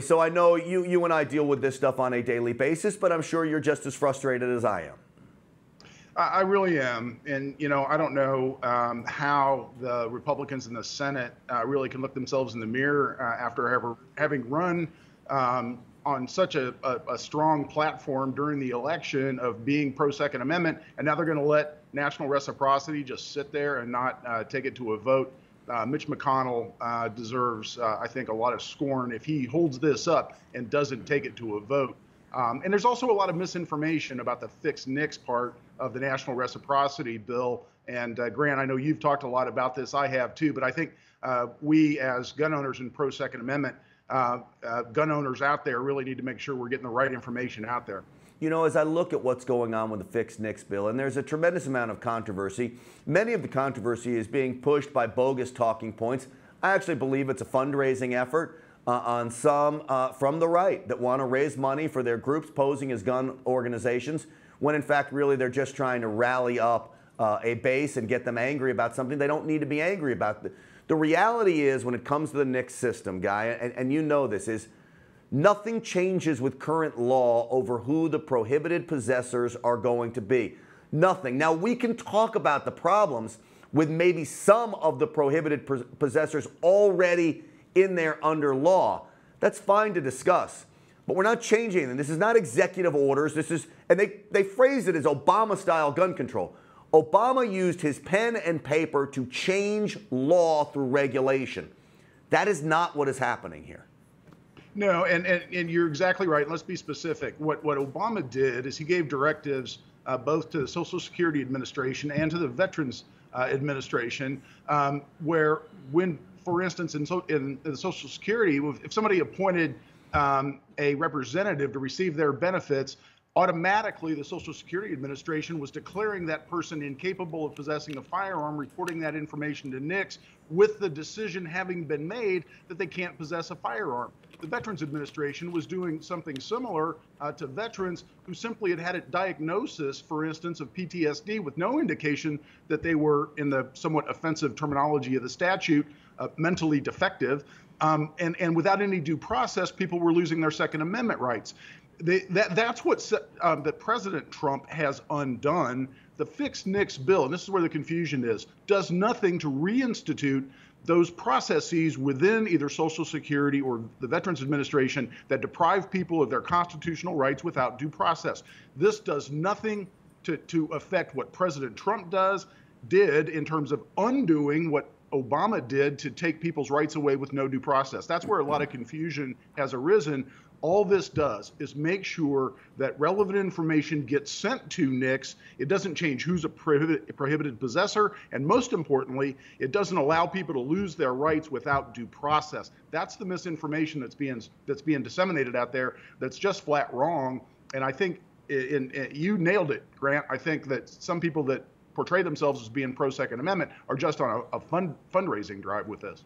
So I know you and I deal with this stuff on a daily basis, but I'm sure you're just as frustrated as I am. I really am. And, you know, I don't know how the Republicans in the Senate really can look themselves in the mirror after having run on such a strong platform during the election of being pro-Second Amendment, and now they're going to let national reciprocity just sit there and not take it to a vote. Mitch McConnell deserves, I think, a lot of scorn if he holds this up and doesn't take it to a vote. And there's also a lot of misinformation about the fixed NICS part of the national reciprocity bill. And Grant, I know you've talked a lot about this. I have too. But I think we as gun owners and pro-Second Amendment gun owners out there really need to make sure we're getting the right information out there. You know, as I look at what's going on with the fixed NICS bill, and there's a tremendous amount of controversy, many of the controversy is being pushed by bogus talking points. I actually believe it's a fundraising effort on some from the right that want to raise money for their groups posing as gun organizations, when in fact, really, they're just trying to rally up a base and get them angry about something they don't need to be angry about. The reality is, when it comes to the NICS system, Guy, and you know this, is nothing changes with current law over who the prohibited possessors are going to be. Nothing. Now, we can talk about the problems with maybe some of the prohibited possessors already in there under law. That's fine to discuss. But we're not changing them. This is not executive orders. This is, and they phrase it as Obama-style gun control. Obama used his pen and paper to change law through regulation. That is not what is happening here. No, and you're exactly right. Let's be specific. What Obama did is he gave directives both to the Social Security Administration and to the Veterans Administration, where when, for instance, in the Social Security, if somebody appointed a representative to receive their benefits, automatically the Social Security Administration was declaring that person incapable of possessing a firearm, reporting that information to NICS, with the decision having been made that they can't possess a firearm. The Veterans Administration was doing something similar to veterans who simply had a diagnosis, for instance, of PTSD with no indication that they were, in the somewhat offensive terminology of the statute, mentally defective. And without any due process, people were losing their Second Amendment rights. That's what that President Trump has undone. The fixed NICS bill, and this is where the confusion is, does nothing to reinstitute those processes within either Social Security or the Veterans Administration that deprive people of their constitutional rights without due process. This does nothing to affect what President Trump did in terms of undoing what Obama did to take people's rights away with no due process. That's where a lot of confusion has arisen. All this does is make sure that relevant information gets sent to NICS. It doesn't change who's a prohibited possessor, and most importantly, it doesn't allow people to lose their rights without due process. That's the misinformation that's being disseminated out there. That's just flat wrong. And I think you nailed it, Grant. I think that some people that portray themselves as being pro-Second Amendment are just on a fundraising drive with this.